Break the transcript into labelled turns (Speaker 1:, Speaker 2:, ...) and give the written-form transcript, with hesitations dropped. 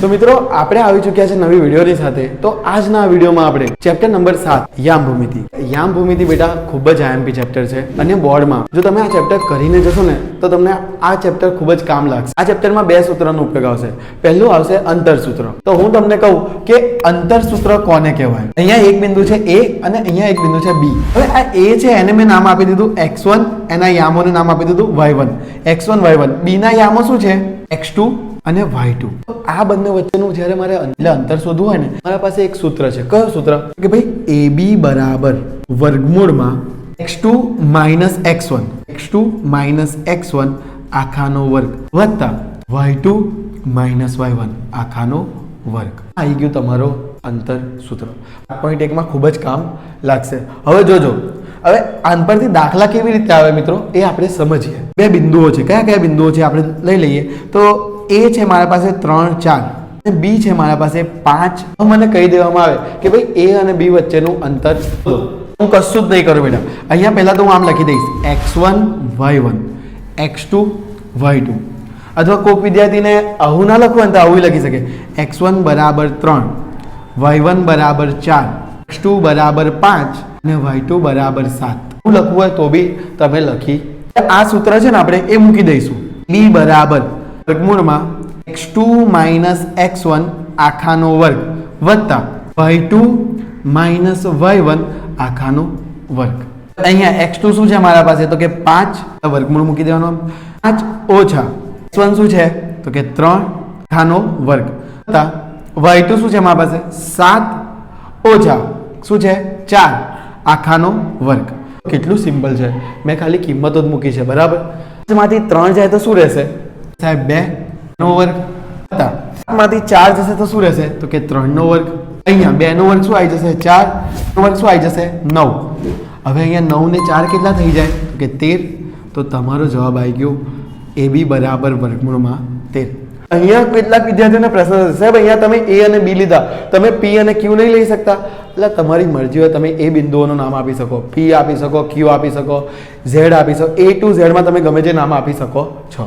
Speaker 1: તો મિત્રો આપણે આવી ચૂક્યા છે નવી વિડીયોની સાથે। તો આજના વિડીયોમાં આપણે ચેપ્ટર નંબર 7 યામ ભૂમિતિ। યામ ભૂમિતિ બેટા ખૂબ જ આઈએમપી ચેપ્ટર છે અને બોર્ડમાં જો તમે આ ચેપ્ટર કરીને જશો ને તો તમને આ ચેપ્ટર ખૂબ જ કામ લાગશે। આ ચેપ્ટરમાં બે સૂત્રનો ઉપયોગ આવશે। પહેલું આવશે અંતરસૂત્ર। તો હું તમને કહું કે અંતરસૂત્ર કોને કહેવાય। અહીંયા એક બિંદુ છે A અને અહીંયા એક બિંદુ છે B। હવે આ A છે એને મેં નામ આપી દીધું x1, એના યામોને નામ આપી દીધું y1, x1 y1। B ના યામો શું છે x2 અને y2। આ બંને વચ્ચેનું જ્યારે મારે અંતર શોધવું હોય ને મારા પાસે એક સૂત્ર છે। કયું સૂત્ર કે ભાઈ AB બરાબર વર્ગમૂળમાં x2 x1 x2 x1 આખાનો વર્ગ વત્તા y2 y1 આખાનો વર્ગ। આવી ગયું તમારો અંતર સૂત્ર। 8.1 માં ખૂબ જ કામ લાગશે। હવે જોજો હવે આન પરથી દાખલા કેવી રીતે આવે મિત્રો એ આપણે સમજીએ। બે બિંદુઓ છે। કયા કયા બિંદુઓ છે આપણે લઈ લઈએ। તો A છે મારા પાસે 3 4 અને B છે મારા પાસે 5। તો મને કહી દેવામાં આવે કે ભાઈ A અને B વચ્ચેનું અંતર શોધો। હું કશું જ નહીં કરું બેટા। અહીંયા પહેલા તો હું આમ લખી દઈશ x1 y1 x2 y2। અથવા કોઈક વિદ્યાર્થીને આવું ના લખવું હોય તો આવું લખી શકે x1 બરાબર 3 y1 બરાબર 4 x2 બરાબર 5 અને y2 બરાબર 7। હું લખવું હોય તો બી તમે લખી આ સૂત્ર છે ને આપણે એ મૂકી દઈશું। b બરાબર વર્ગમૂળમાં x2 x1 આખાનો વર્ગ વત્તા y2 y1 આખાનો વર્ગ। અહીંયા x2 શું છે મારા પાસે તો કે 5 વર્ગમૂળ મૂકી દેવાનો। 5 ઓછા x1 શું છે તો કે 3 આખાનો વર્ગ વત્તા y2 શું છે મારા પાસે 7 ઓછા શું છે 4 આખાનો વર્ગ। કેટલું સિમ્પલ છે। મેં ખાલી કિંમતો જ મૂકી છે બરાબર। માંથી 3 જાય તો શું રહેશે સાહેબ 2 નો વર્ગ વત્તા માંથી 4 જશે તો શું રહેશે તો કે 3 નો વર્ગ। અહીંયા 2 નો વર્ગ શું આવી જશે 4 નો વર્ગ શું આવી જશે 9। હવે અહીંયા 9 ને 4 કેટલા થઈ જાય તો કે 13। તો તમારો જવાબ આવી ગયો AB બરાબર વર્ગમૂળમાં 13। અહીંયા કેટલાક વિદ્યાર્થીઓને પ્રશ્ન થશે સાહેબ અહીંયા તમે A અને B લીધા તમે P અને Q નહીં લઈ શકતા। એટલે તમારી મરજી હોય તમે એ બિંદુઓનું નામ આપી શકો, P આપી શકો, Q આપી શકો, Z આપી શકો, A to Z માં તમે ગમે તે નામ આપી શકો છો।